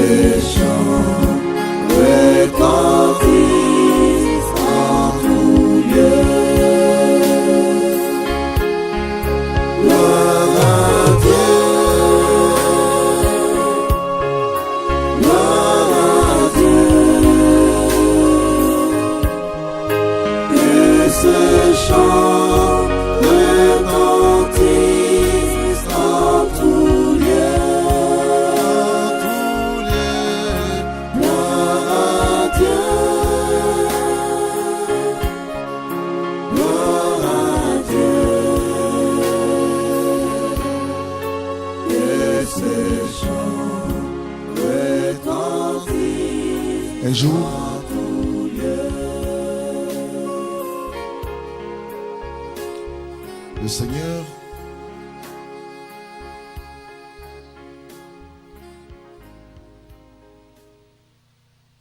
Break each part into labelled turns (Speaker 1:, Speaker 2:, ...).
Speaker 1: ces chants retentissent en tout lieu. Gloire à Dieu, gloire à Dieu, que ce chant retentisse en tout lieu. Gloire à Dieu, gloire à Dieu, que ces chants retentissent
Speaker 2: Un jour,
Speaker 1: en tout lieu.
Speaker 2: le Seigneur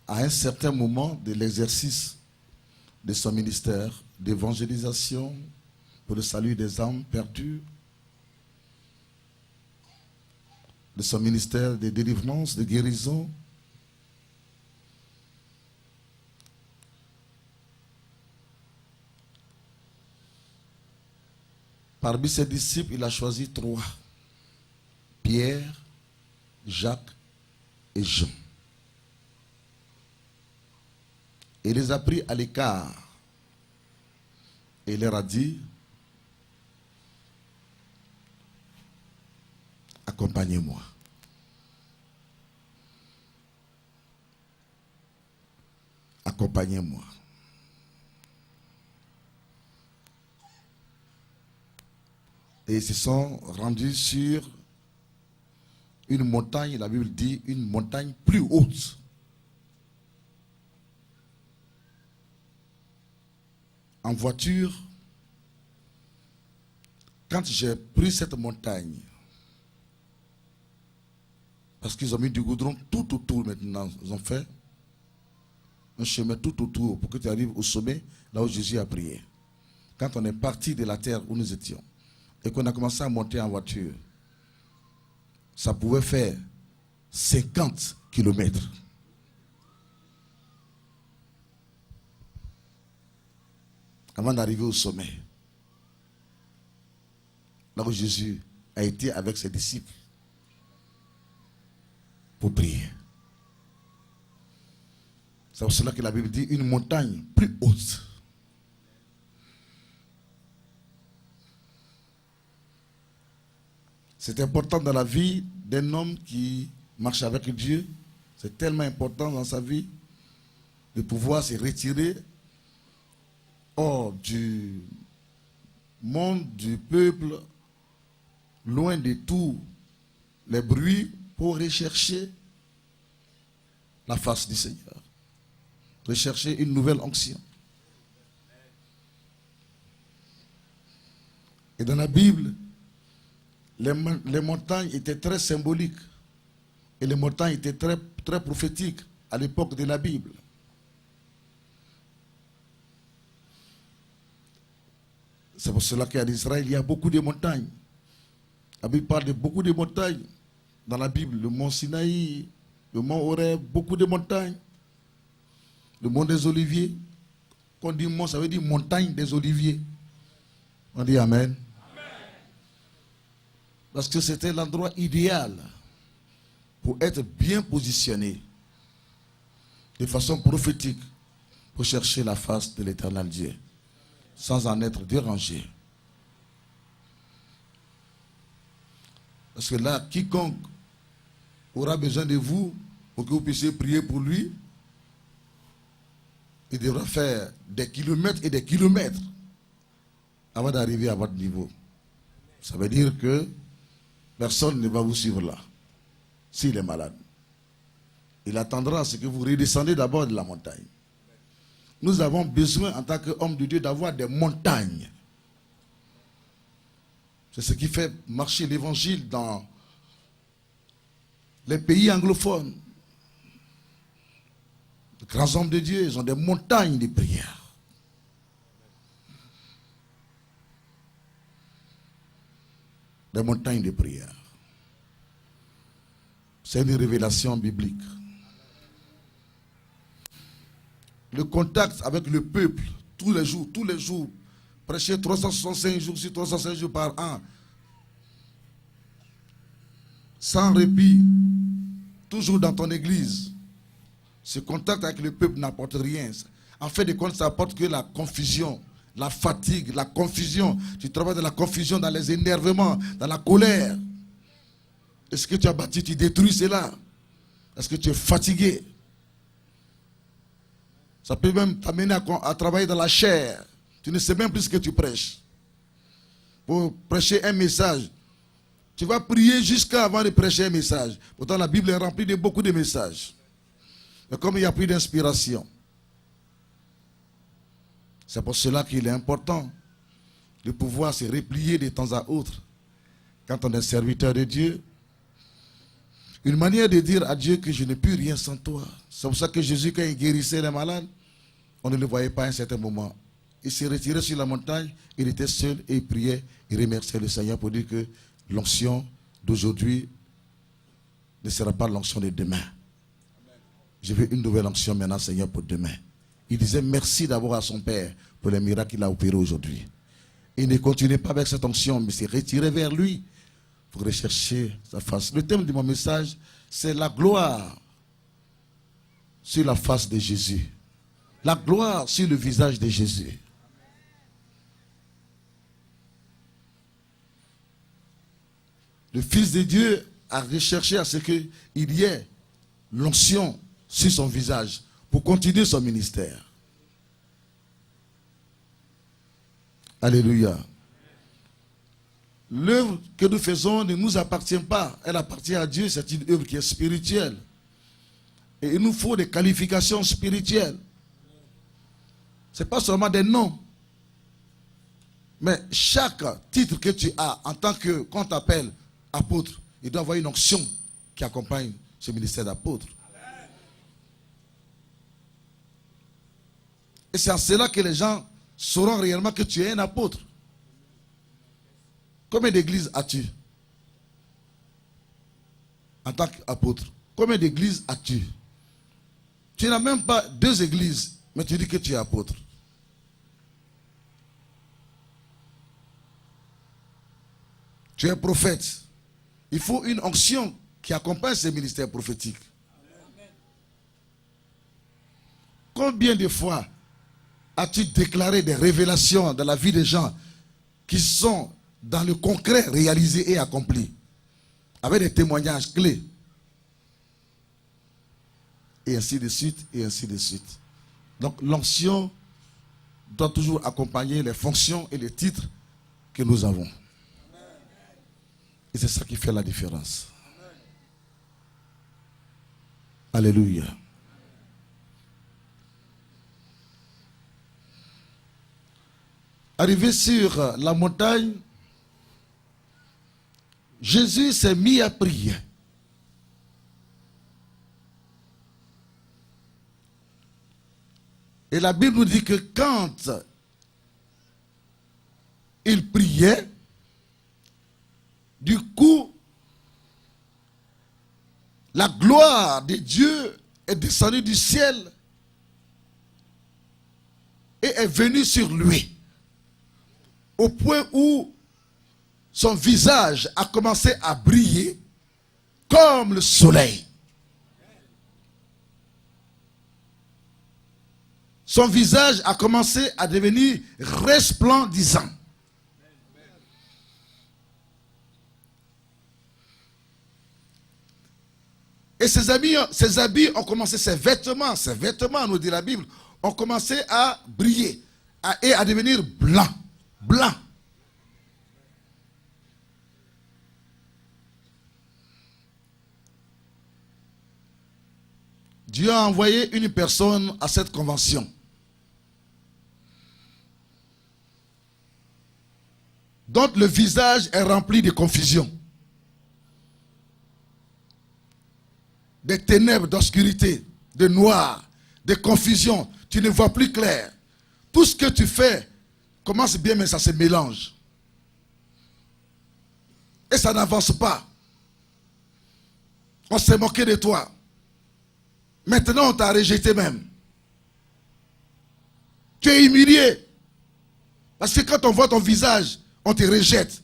Speaker 2: à un certain moment de l'exercice de son ministère d'évangélisation pour le salut des âmes perdues, de son ministère de délivrance, de guérison, parmi ses disciples, il a choisi 3. Pierre, Jacques et Jean. Il les a pris à l'écart et il leur a dit, accompagnez-moi. Accompagnez-moi. Et ils se sont rendus sur une montagne, la Bible dit une montagne plus haute. En voiture, quand j'ai pris cette montagne, parce qu'ils ont mis du goudron tout autour maintenant, ils ont fait un chemin tout autour pour que tu arrives au sommet, là où Jésus a prié. Quand on est parti de la terre où nous étions, et qu'on a commencé à monter en voiture, ça pouvait faire 50 kilomètres. Avant d'arriver au sommet, là où Jésus a été avec ses disciples pour prier. C'est pour cela que la Bible dit une montagne plus haute. C'est important dans la vie d'un homme qui marche avec Dieu. C'est tellement important dans sa vie de pouvoir se retirer hors du monde, du peuple, loin de tous les bruits pour rechercher la face du Seigneur. Rechercher une nouvelle onction. Et dans la Bible, les montagnes étaient très symboliques. Et les montagnes étaient très, très prophétiques à l'époque de la Bible. C'est pour cela qu'en Israël, il y a beaucoup de montagnes. La Bible parle de beaucoup de montagnes. Dans la Bible, le mont Sinaï, le mont Horeb, beaucoup de montagnes. Le mont des Oliviers. Quand on dit mont, ça veut dire montagne des Oliviers. On dit Amen. Parce que c'était l'endroit idéal pour être bien positionné de façon prophétique pour chercher la face de l'Éternel Dieu, sans en être dérangé. Parce que là, quiconque aura besoin de vous pour que vous puissiez prier pour lui, il devra faire des kilomètres et des kilomètres avant d'arriver à votre niveau. Ça veut dire que personne ne va vous suivre là, s'il est malade. Il attendra à ce que vous redescendez d'abord de la montagne. Nous avons besoin, en tant qu'hommes de Dieu, d'avoir des montagnes. C'est ce qui fait marcher l'évangile dans les pays anglophones. Les grands hommes de Dieu, ils ont des montagnes de prière. Des montagnes de prière. C'est une révélation biblique. Le contact avec le peuple, tous les jours, prêcher 365 jours sur 365 jours par an, sans répit, toujours dans ton église. Ce contact avec le peuple n'apporte rien. En fait de compte, ça apporte que la confusion, la fatigue, la confusion. Tu travailles dans la confusion, dans les énervements, dans la colère. Est-ce que tu as bâti, tu détruis cela? Est-ce que tu es fatigué? Ça peut même t'amener à travailler dans la chair. Tu ne sais même plus ce que tu prêches. Pour prêcher un message, tu vas prier jusqu'à avant de prêcher un message. Pourtant, la Bible est remplie de beaucoup de messages. Mais comme il n'y a plus d'inspiration, c'est pour cela qu'il est important de pouvoir se replier de temps à autre. Quand on est serviteur de Dieu, une manière de dire à Dieu que je n'ai plus rien sans toi. C'est pour ça que Jésus, quand il guérissait les malades, on ne le voyait pas à un certain moment. Il s'est retiré sur la montagne, il était seul et il priait, il remerciait le Seigneur pour dire que l'onction d'aujourd'hui ne sera pas l'onction de demain. Je veux une nouvelle onction maintenant, Seigneur, pour demain. Il disait merci d'abord à son Père pour les miracles qu'il a opérés aujourd'hui. Il ne continuait pas avec cette onction, mais s'est retiré vers lui pour rechercher sa face. Le thème de mon message, c'est la gloire sur la face de Jésus. La gloire sur le visage de Jésus. Le Fils de Dieu a recherché à ce qu'il y ait l'onction sur son visage pour continuer son ministère. Alléluia. L'œuvre que nous faisons ne nous appartient pas. Elle appartient à Dieu. C'est une œuvre qui est spirituelle. Et il nous faut des qualifications spirituelles. Ce n'est pas seulement des noms. Mais chaque titre que tu as, en tant que, qu'on t'appelle apôtre, il doit y avoir une onction qui accompagne ce ministère d'apôtre. Et c'est en cela que les gens sauront réellement que tu es un apôtre. Combien d'églises as-tu en tant qu'apôtre? Combien d'églises as-tu? Tu n'as même pas 2 églises, mais tu dis que tu es apôtre. Tu es prophète. Il faut une onction qui accompagne ce ministère prophétique. Combien de fois as-tu déclaré des révélations dans la vie des gens qui sont dans le concret réalisés et accomplis, avec des témoignages clés? Et ainsi de suite, et ainsi de suite. Donc l'onction doit toujours accompagner les fonctions et les titres que nous avons. Et c'est ça qui fait la différence. Alléluia. Arrivé sur la montagne, Jésus s'est mis à prier. Et la Bible nous dit que quand il priait, du coup, la gloire de Dieu est descendue du ciel et est venue sur lui. Au point où son visage a commencé à briller comme le soleil. Son visage a commencé à devenir resplendissant. Et ses habits ont commencé, ses vêtements, nous dit la Bible, ont commencé à briller et à devenir blancs. Blanc. Dieu a envoyé une personne à cette convention. Dont le visage est rempli de confusion. De ténèbres, d'obscurité, de noir, de confusion. Tu ne vois plus clair. Tout ce que tu fais commence bien, mais ça se mélange. Et ça n'avance pas. On s'est moqué de toi. Maintenant, on t'a rejeté même. Tu es humilié. Parce que quand on voit ton visage, on te rejette.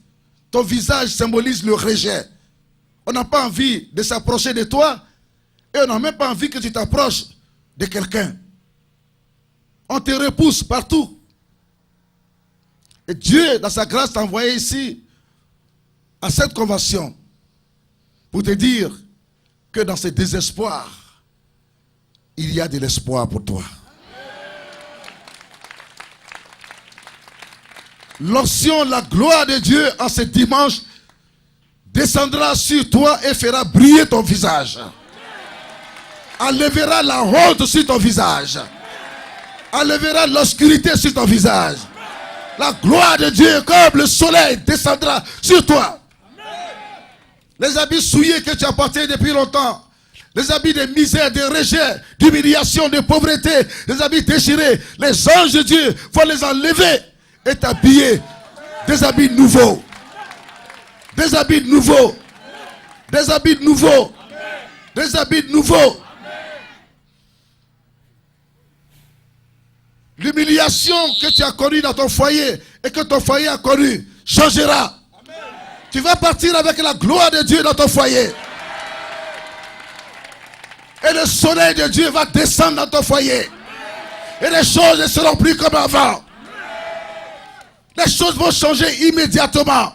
Speaker 2: Ton visage symbolise le rejet. On n'a pas envie de s'approcher de toi et on n'a même pas envie que tu t'approches de quelqu'un. On te repousse partout. Et Dieu, dans sa grâce, t'a envoyé ici à cette convention pour te dire que dans ce désespoir, il y a de l'espoir pour toi. L'onction, la gloire de Dieu en ce dimanche descendra sur toi et fera briller ton visage. Enlèvera la honte sur ton visage. Enlèvera l'obscurité sur ton visage. La gloire de Dieu comme le soleil descendra sur toi. Les habits souillés que tu as portés depuis longtemps, les habits de misère, de rejet, d'humiliation, de pauvreté, les habits déchirés, les anges de Dieu vont les enlever et t'habiller des habits nouveaux. Des habits nouveaux. Des habits nouveaux. Des habits nouveaux. L'humiliation que tu as connue dans ton foyer et que ton foyer a connue changera. Tu vas partir avec la gloire de Dieu dans ton foyer. Et le soleil de Dieu va descendre dans ton foyer. Et les choses ne seront plus comme avant. Les choses vont changer immédiatement.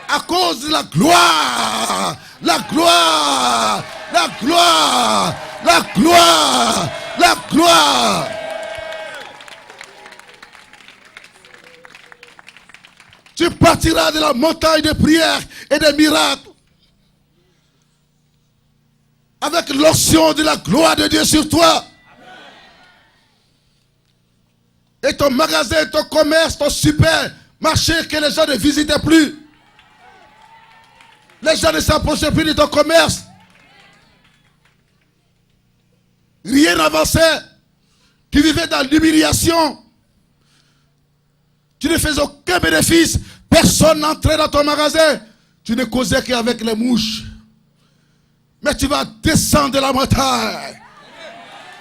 Speaker 2: À cause de la gloire. La gloire. La gloire. La gloire. La gloire. Tu partiras de la montagne de prière et de miracles avec l'onction de la gloire de Dieu sur toi. Et ton magasin, ton commerce, ton supermarché que les gens ne visitaient plus. Les gens ne s'approchaient plus de ton commerce. Rien n'avançait. Tu vivais dans l'humiliation. Tu ne faisais aucun bénéfice. Personne n'entrait dans ton magasin. Tu ne causais qu'avec les mouches. Mais tu vas descendre de la montagne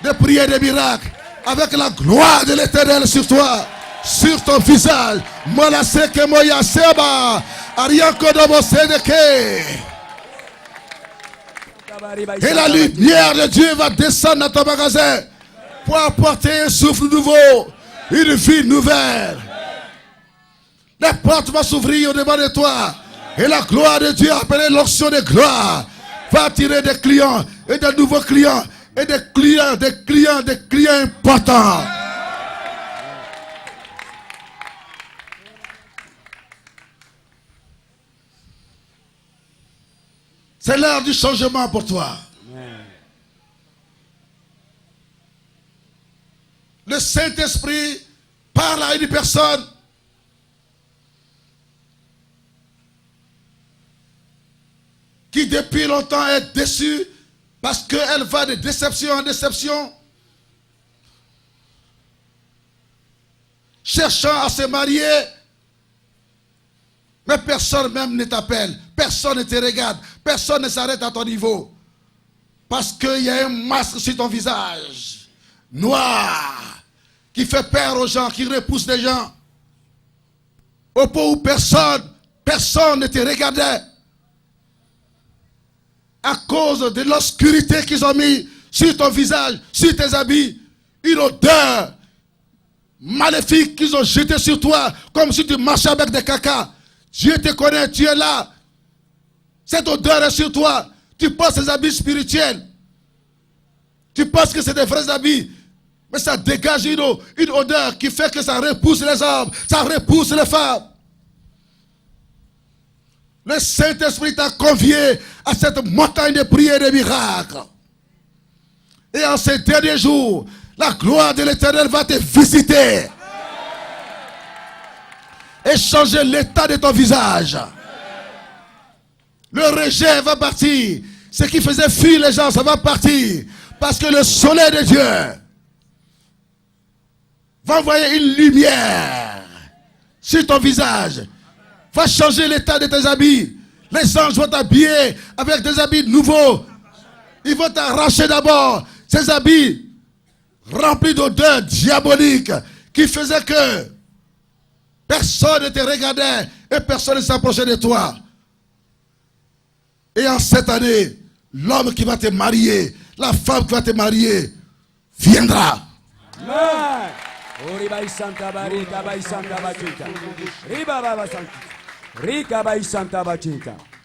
Speaker 2: de prier des miracles avec la gloire de l'Éternel sur toi, sur ton visage. Molaseke moya seba, arianko dobo sedeke. Et la lumière de Dieu va descendre dans ton magasin pour apporter un souffle nouveau, une vie nouvelle. Les portes vont s'ouvrir au-devant de toi. Et la gloire de Dieu, appelée l'onction de gloire, va attirer des clients et de nouveaux clients et des clients importants. C'est l'heure du changement pour toi. Le Saint-Esprit parle à une personne qui depuis longtemps est déçue parce qu'elle va de déception en déception, cherchant à se marier, mais personne même ne t'appelle, personne ne te regarde, personne ne s'arrête à ton niveau, parce qu'il y a un masque sur ton visage, noir, qui fait peur aux gens, qui repousse les gens, au point où personne ne te regardait. À cause de l'obscurité qu'ils ont mis sur ton visage, sur tes habits, une odeur maléfique qu'ils ont jetée sur toi, comme si tu marchais avec des caca. Dieu te connaît, tu es là. Cette odeur est sur toi. Tu portes ces habits spirituels. Tu penses que c'est des vrais habits. Mais ça dégage une odeur qui fait que ça repousse les hommes, ça repousse les femmes. Le Saint-Esprit t'a convié à cette montagne de prière et de miracles. Et en ces derniers jours, la gloire de l'Éternel va te visiter. Et changer l'état de ton visage. Le rejet va partir. Ce qui faisait fuir les gens, ça va partir. Parce que le soleil de Dieu va envoyer une lumière sur ton visage. Va changer l'état de tes habits. Les anges vont t'habiller avec des habits nouveaux. Ils vont t'arracher d'abord ces habits remplis d'odeurs diaboliques qui faisaient que personne ne te regardait et personne ne s'approchait de toi. Et en cette année, l'homme qui va te marier, la femme qui va te marier, viendra.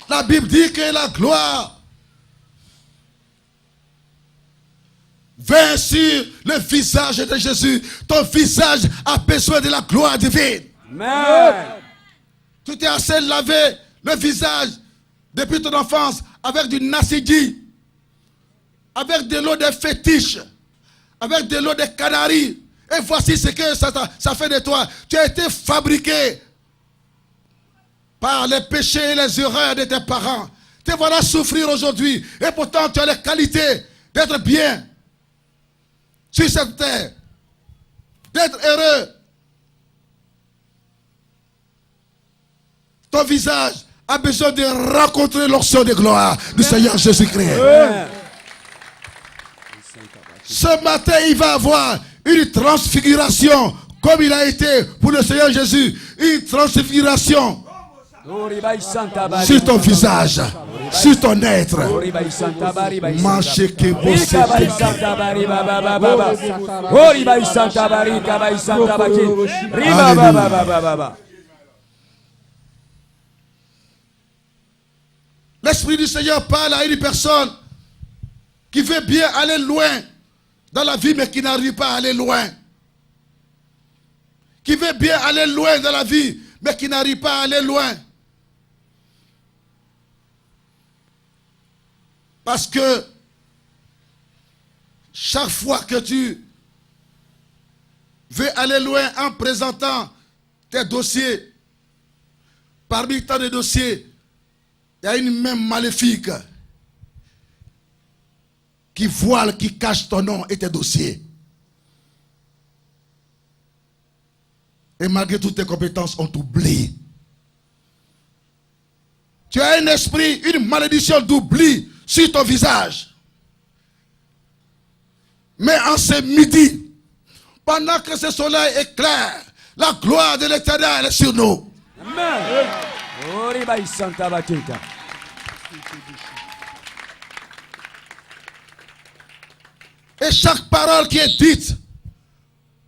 Speaker 2: La Bible dit que la gloire vint sur le visage de Jésus. Ton visage a besoin de la gloire divine.
Speaker 3: Amen.
Speaker 2: Tu t'es assez lavé le visage depuis ton enfance avec du nacidi, avec de l'eau de fétiche, avec de l'eau de canaries. Et voici ce que ça fait de toi. Tu as été fabriqué par les péchés et les erreurs de tes parents. Te voilà souffrir aujourd'hui. Et pourtant, tu as les qualités d'être bien sur cette terre, d'être heureux. Ton visage a besoin de rencontrer l'onction de gloire du Seigneur Jésus-Christ. Ce matin, il va avoir une transfiguration, comme il a été pour le Seigneur Jésus. Une transfiguration sur ton visage, sur ton être. L'Esprit du Seigneur parle à une personne qui veut bien aller loin dans la vie, mais qui n'arrive pas à aller loin. Qui veut bien aller loin dans la vie, mais qui n'arrive pas à aller loin. Parce que chaque fois que tu veux aller loin en présentant tes dossiers, parmi tant de dossiers, il y a une main maléfique qui voile, qui cache ton nom et tes dossiers. Et malgré toutes tes compétences, on t'oublie. Tu as un esprit, une malédiction d'oubli sur ton visage. Mais en ce midi, pendant que ce soleil est clair, la gloire de l'Éternel est sur nous.
Speaker 3: Amen.
Speaker 2: Et chaque parole qui est dite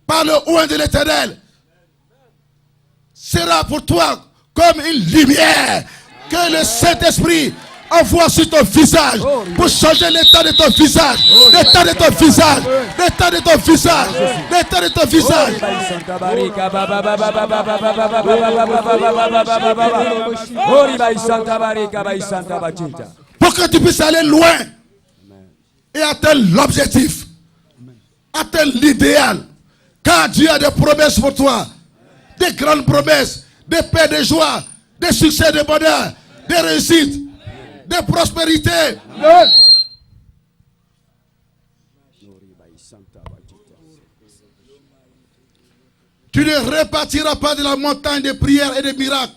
Speaker 2: par le oint de l'Éternel sera pour toi comme une lumière que le Saint-Esprit envoie sur ton visage pour changer l'état de ton visage, l'état de ton visage, l'état de ton visage, l'état de ton visage. Pour que tu puisses aller loin et atteindre l'objectif, atteindre l'idéal. Car Dieu a des promesses pour toi, des grandes promesses, des paix, de joie, des succès, de bonheur, des réussites, de prospérité. Tu ne repartiras pas de la montagne de prières et de miracles.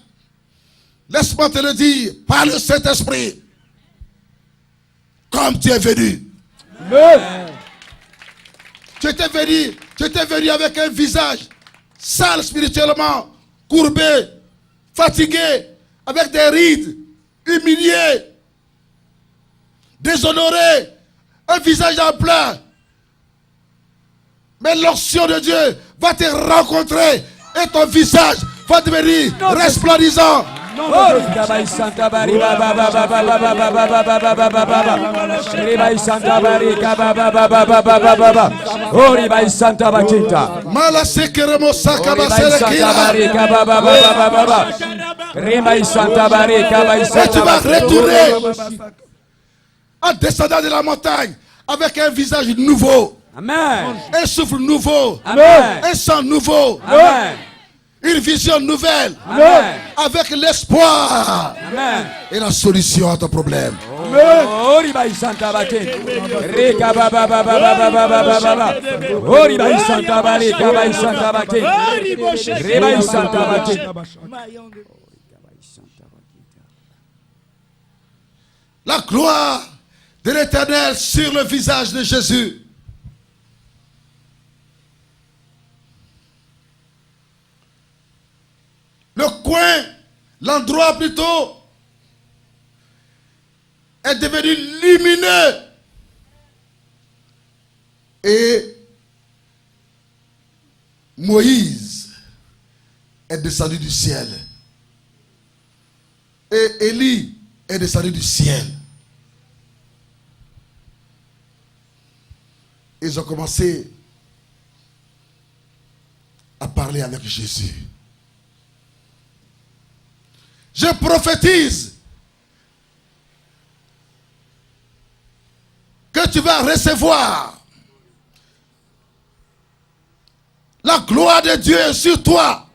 Speaker 2: Laisse-moi te le dire par le Saint-Esprit. Comme tu es venu. Tu étais venu avec un visage sale spirituellement, courbé, fatigué, avec des rides, humilié, déshonoré, un visage en pleurs. Mais l'onction de Dieu va te rencontrer et ton visage va devenir resplendissant. Et tu vas retourner en descendant de la montagne avec un visage nouveau.
Speaker 3: Amen.
Speaker 2: Un souffle nouveau.
Speaker 3: Amen.
Speaker 2: Un sang nouveau.
Speaker 3: Amen.
Speaker 2: Une vision nouvelle.
Speaker 3: Amen.
Speaker 2: Avec l'espoir.
Speaker 3: Amen.
Speaker 2: Et la solution à ton problème. la gloire de l'Éternel sur le visage de Jésus. Le coin, l'endroit plutôt, est devenu lumineux. Et Moïse est descendu du ciel. Et Élie est descendu du ciel. Ils ont commencé à parler avec Jésus. Je prophétise que tu vas recevoir la gloire de Dieu sur toi.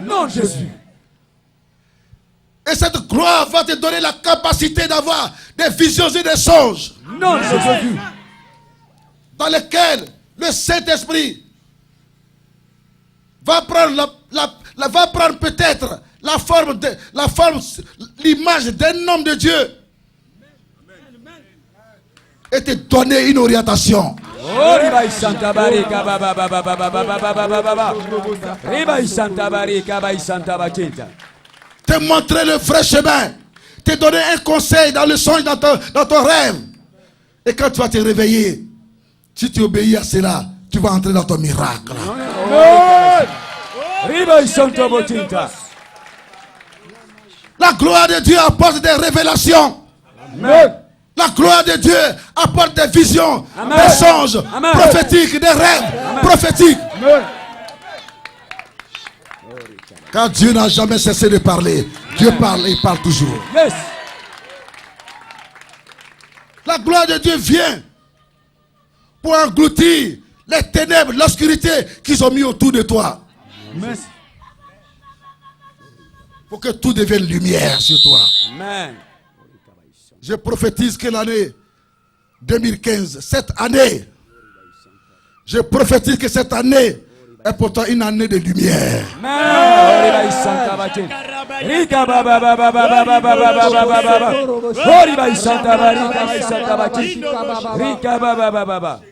Speaker 3: Non, Jésus.
Speaker 2: Et cette gloire va te donner la capacité d'avoir des visions et des songes.
Speaker 3: Non, Jésus.
Speaker 2: Dans lesquels le Saint-Esprit va prendre peut-être l'image d'un homme de Dieu et te donner une orientation. Te montrer le vrai chemin, te donner un conseil dans le songe, dans ton rêve. Et quand tu vas te réveiller, si tu obéis à cela, tu vas entrer dans ton miracle. La gloire de Dieu apporte des révélations. La gloire de Dieu apporte des visions, des songes prophétiques, des rêves prophétiques. Car Dieu n'a jamais cessé de parler. Dieu parle et il parle toujours.
Speaker 3: Yes.
Speaker 2: La gloire de Dieu vient pour engloutir les ténèbres, l'obscurité qu'ils ont mis autour de toi.
Speaker 3: Merci.
Speaker 2: Pour que tout devienne lumière sur toi.
Speaker 3: Amen.
Speaker 2: Je prophétise que l'année 2015, cette année, je prophétise que cette année est pourtant une année de lumière.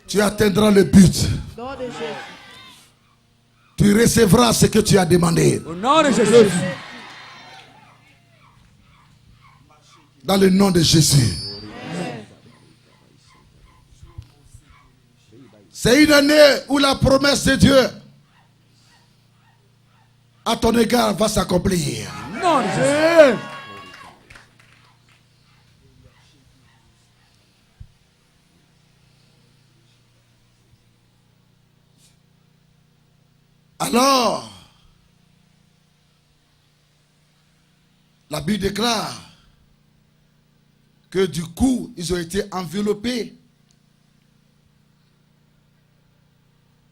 Speaker 2: Tu atteindras le but. Tu recevras ce que tu as demandé.
Speaker 3: Au nom de Jésus.
Speaker 2: Dans le nom de Jésus. C'est une année où la promesse de Dieu à ton égard va s'accomplir.
Speaker 3: Non, Jésus.
Speaker 2: Alors, la Bible déclare que du coup, ils ont été enveloppés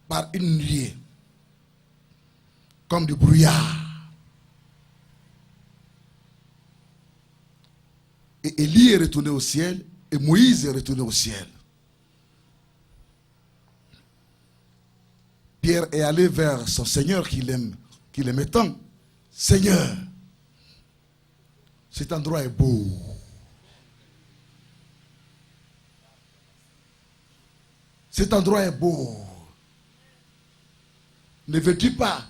Speaker 2: par une nuée, comme du brouillard. Et Élie est retourné au ciel, et Moïse est retourné au ciel. Pierre est allé vers son Seigneur qu'il aimait tant. Seigneur, cet endroit est beau. Cet endroit est beau. Ne veux-tu pas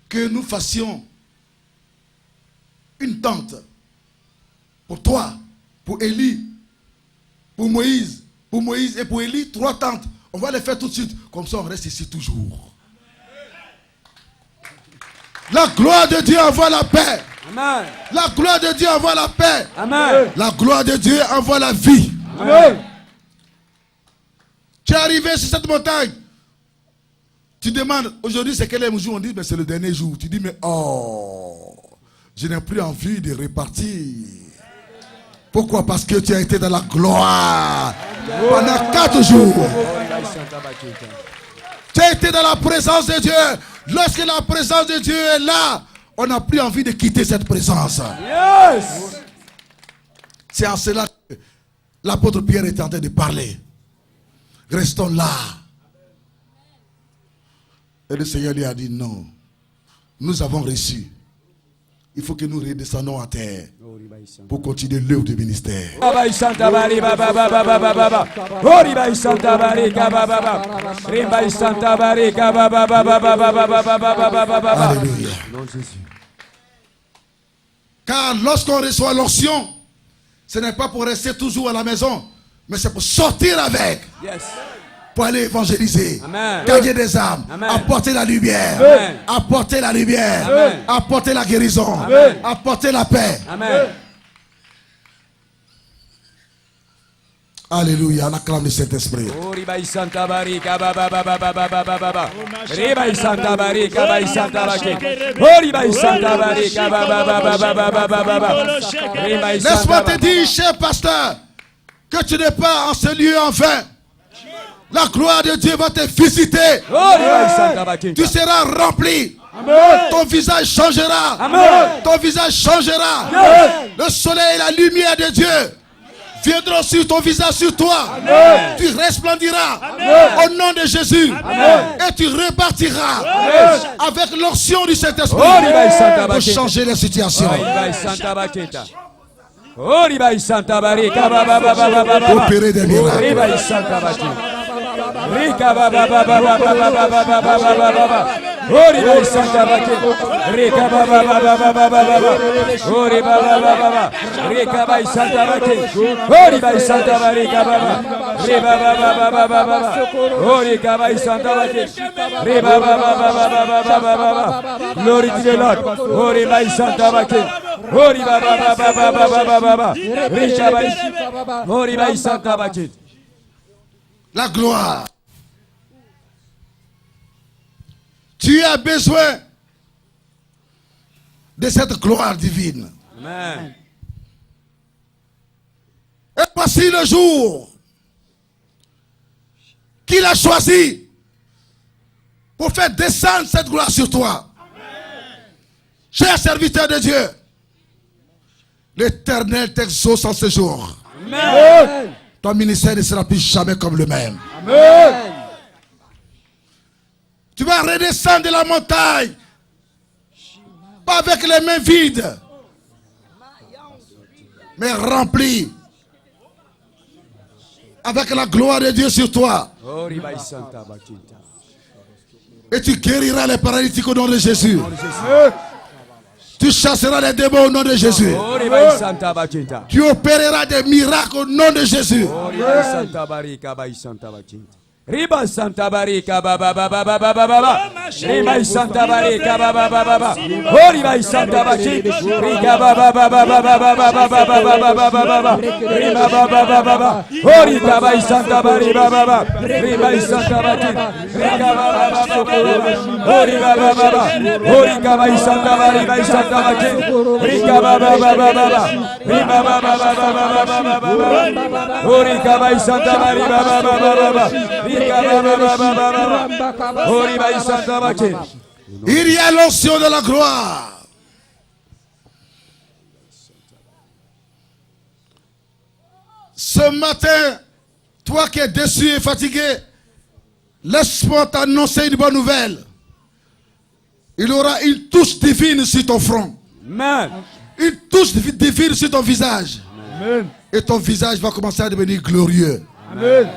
Speaker 2: que nous fassions une tente pour toi, pour Élie, pour Moïse et pour Élie, 3 tentes. On va les faire tout de suite. Comme ça, on reste ici toujours. La gloire de Dieu envoie la paix.
Speaker 3: Amen.
Speaker 2: La gloire de Dieu envoie la paix.
Speaker 3: Amen.
Speaker 2: La gloire de Dieu envoie la vie.
Speaker 3: Amen.
Speaker 2: Tu es arrivé sur cette montagne. Tu demandes, aujourd'hui c'est quel jour? On dit, mais c'est le dernier jour. Tu dis, mais oh, je n'ai plus envie de repartir. Pourquoi? Parce que tu as été dans la gloire pendant 4 jours. Tu as été dans la présence de Dieu. Lorsque la présence de Dieu est là, on n'a plus envie de quitter cette présence.
Speaker 3: Yes.
Speaker 2: C'est en cela que l'apôtre Pierre est en train de parler. Restons là. Et le Seigneur lui a dit non. Nous avons reçu il faut que nous redescendons à terre pour continuer l'œuvre du ministère. Alléluia. Car lorsqu'on reçoit l'onction, ce n'est pas pour rester toujours à la maison, mais c'est pour sortir avec. Pour aller évangéliser, gagner des âmes, apporter la lumière, apporter la lumière, apporter la guérison, apporter la paix. Alléluia, on acclame le Saint-Esprit. Laisse-moi te dire, cher pasteur, que tu n'es pas en ce lieu en vain. La gloire de Dieu va te visiter. Tu seras rempli. Ton visage changera. Ton visage changera. Le soleil et la lumière de Dieu viendront sur ton visage, sur toi. Tu resplendiras au nom de Jésus. Et tu repartiras avec l'onction du Saint-Esprit pour changer les situations. Opérer des miracles.
Speaker 3: Rika baba baba baba baba baba baba Ori bai Santa Bake Rika baba baba baba baba Ori baba baba Rika bai Santa Bake Ori bai Santa Barika baba Riba baba baba baba Ori bai Santa Bake Riba baba baba baba Glory to the Lord Ori bai Santa Bake Ori baba baba baba baba Rika bai Ori bai Santa Bake.
Speaker 2: La gloire. Tu as besoin de cette gloire divine.
Speaker 3: Amen.
Speaker 2: Et voici le jour qu'il a choisi pour faire descendre cette gloire sur toi. Cher serviteur de Dieu, l'Éternel t'exauce en ce jour.
Speaker 3: Amen.
Speaker 2: Ton ministère ne sera plus jamais comme le même.
Speaker 3: Amen.
Speaker 2: Tu vas redescendre de la montagne, pas avec les mains vides, mais rempli avec la gloire de Dieu sur toi. Et tu guériras les paralytiques au nom de Jésus. Tu chasseras les démons au nom de Jésus. Tu opéreras des miracles au nom de Jésus.
Speaker 3: Riba Santa Barika Baba Baba Baba Baba Riba Santa Barika Baba Baba Baba Riba Santa Barika Riga Baba Baba Baba Baba Baba Baba Riba Baba Baba Riga Baba Santa Barika Baba Riba Santa Barika Riga Baba Baba Riba Baba Riga Baba Santa Barika Santa Barika Riga Baba Baba Riba Baba Baba Riga Baba Santa Barika Baba
Speaker 2: Il y a l'onction de la gloire. Ce matin, toi qui es déçu et fatigué, laisse-moi t'annoncer une bonne nouvelle. Il y aura une touche divine sur ton front.
Speaker 3: Amen.
Speaker 2: Une touche divine sur ton visage.
Speaker 3: Amen.
Speaker 2: Et ton visage va commencer à devenir glorieux.
Speaker 3: Amen.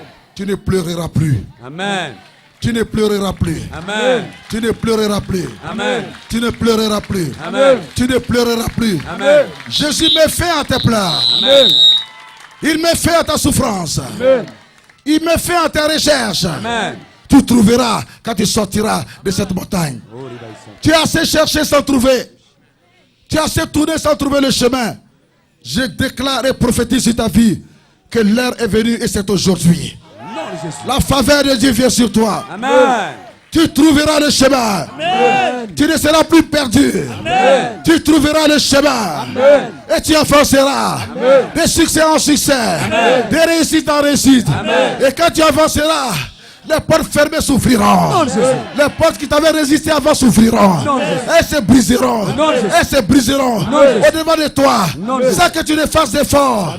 Speaker 2: Tu ne pleureras plus.
Speaker 3: Amen.
Speaker 2: Tu ne pleureras plus.
Speaker 3: Amen.
Speaker 2: Tu ne pleureras plus.
Speaker 3: Amen.
Speaker 2: Tu ne pleureras plus.
Speaker 3: Amen.
Speaker 2: Tu ne pleureras plus.
Speaker 3: Amen.
Speaker 2: Jésus met fin à tes pleurs.
Speaker 3: Amen.
Speaker 2: Il met fin à ta souffrance.
Speaker 3: Amen.
Speaker 2: Il met fin à tes recherches.
Speaker 3: Amen.
Speaker 2: Tu trouveras quand tu sortiras de cette montagne. Tu as assez cherché sans trouver. Tu as assez tourné sans trouver le chemin. Je déclare et prophétise sur ta vie que l'heure est venue et c'est aujourd'hui. La faveur de Dieu vient sur toi.
Speaker 3: Amen.
Speaker 2: Tu trouveras le chemin.
Speaker 3: Amen.
Speaker 2: Tu ne seras plus perdu.
Speaker 3: Amen.
Speaker 2: Tu trouveras le chemin.
Speaker 3: Amen.
Speaker 2: Et tu avanceras.
Speaker 3: Amen.
Speaker 2: De succès en succès.
Speaker 3: Amen.
Speaker 2: De réussite en réussite.
Speaker 3: Amen.
Speaker 2: Et quand tu avanceras, les portes fermées s'ouvriront. Les portes qui t'avaient résisté avant s'ouvriront. Elles se briseront. Elles se briseront au devant de toi. Sans que tu ne fasses d'effort.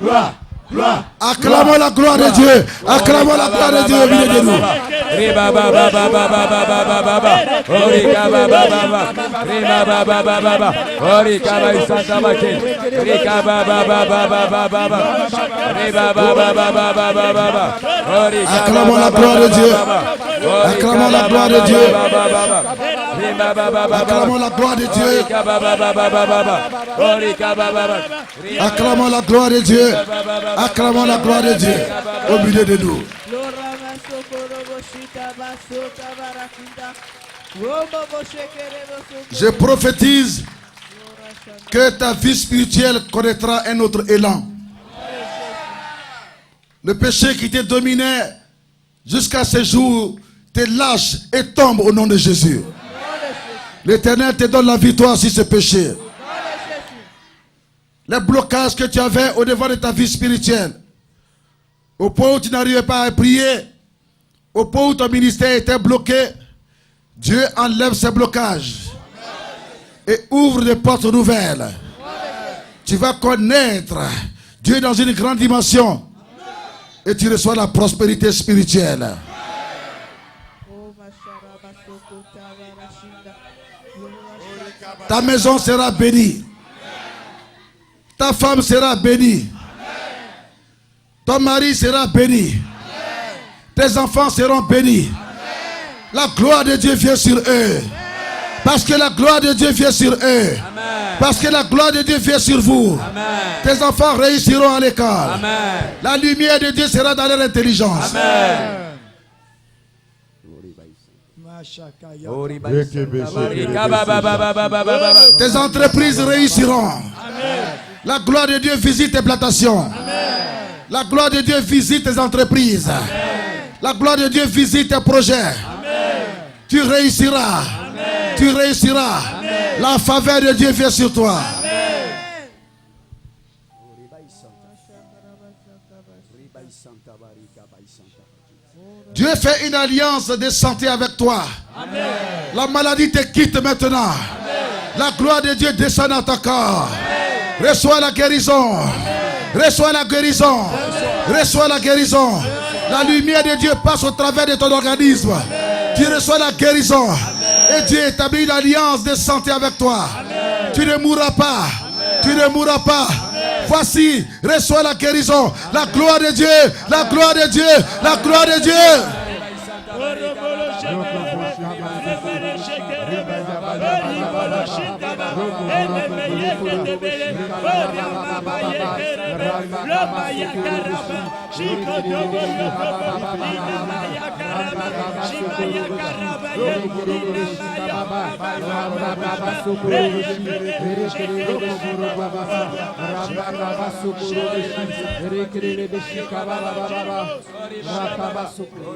Speaker 1: Gloire. Gloire.
Speaker 2: Acclamons la gloire de Dieu. Acclamons la gloire de Dieu au milieu de nous. Acclamons la gloire de Dieu. Acclamons la gloire de Dieu. Acclamons la gloire de Dieu. Acclamons la gloire de Dieu. Acclamons la gloire de Dieu au milieu de nous. Je prophétise que ta vie spirituelle connaîtra un autre élan. Le péché qui te dominait jusqu'à ce jour te lâche et tombe au nom de Jésus. L'Éternel te donne la victoire sur ce péché. Les blocages que tu avais au devant de ta vie spirituelle, au point où tu n'arrivais pas à prier, au point où ton ministère était bloqué, Dieu enlève ces blocages et ouvre des portes nouvelles. Tu vas connaître Dieu dans une grande dimension et tu reçois la prospérité spirituelle. Ta maison sera bénie. Ta femme sera bénie. Ton mari sera béni. Tes enfants seront bénis. La gloire de Dieu vient sur eux. Parce que la gloire de Dieu vient sur eux. Parce que la gloire de Dieu vient sur vous. Tes enfants réussiront à l'école. La lumière de Dieu sera dans leur intelligence. Tes entreprises réussiront. La gloire de Dieu visite tes plantations. La gloire de Dieu visite tes entreprises. La gloire de Dieu visite tes projets. Tu réussiras. Tu réussiras. La faveur de Dieu vient sur toi. Dieu fait une alliance de santé avec toi. La maladie te quitte maintenant. La gloire de Dieu descend dans ton corps. Reçois la guérison. Reçois la guérison. Reçois la guérison. La lumière de Dieu passe au travers de ton organisme. Tu reçois la guérison. Et Dieu établit une alliance de santé avec toi. Tu ne mourras pas. Tu ne mourras pas. Voici, reçois la guérison. La gloire de Dieu. La gloire de Dieu. La gloire de Dieu.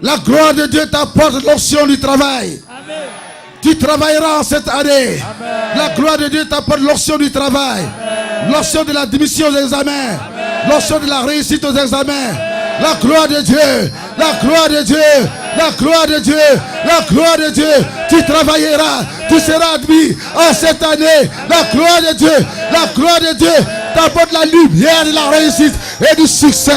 Speaker 2: La gloire de Dieu t'apporte l'onction du travail. Tu travailleras en cette année. La gloire de Dieu t'apporte l'onction du travail. L'onction de la démission aux examens. L'onction de la réussite aux examens. La gloire de Dieu. La gloire de Dieu. La gloire de Dieu. La gloire de Dieu. Tu travailleras. Tu seras admis en cette année. La gloire de Dieu. La gloire de Dieu t'apporte la lumière de la réussite et du succès.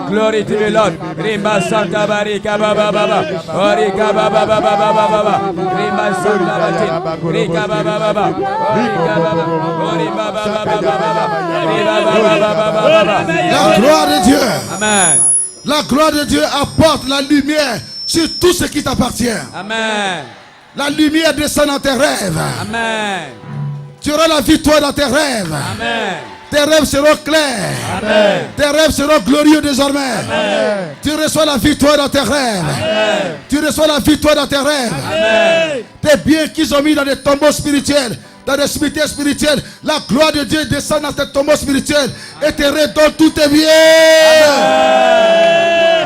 Speaker 3: Glory to the Lord. Rima Santa Barika Baba Baba. Orika Baba Baba Baba. Rima Santa Barika. Rika Baba Baba. Orika Baba. Orima Baba Baba. Rima Baba Baba.
Speaker 2: La gloire de Dieu.
Speaker 3: Amen.
Speaker 2: La gloire de Dieu apporte la lumière sur tout ce qui t'appartient.
Speaker 3: Amen.
Speaker 2: La lumière descend dans tes rêves.
Speaker 3: Amen.
Speaker 2: Tu auras la victoire dans tes rêves.
Speaker 3: Amen.
Speaker 2: Tes rêves seront clairs.
Speaker 3: Amen.
Speaker 2: Tes rêves seront glorieux désormais.
Speaker 3: Amen.
Speaker 2: Tu reçois la victoire dans tes rêves.
Speaker 3: Amen.
Speaker 2: Tu reçois la victoire dans tes rêves.
Speaker 3: Amen.
Speaker 2: Tes biens qu'ils ont mis dans des tombeaux spirituels, dans des cimetières spirituels, la gloire de Dieu descend dans tes tombeaux spirituels et te redonne tous tes biens.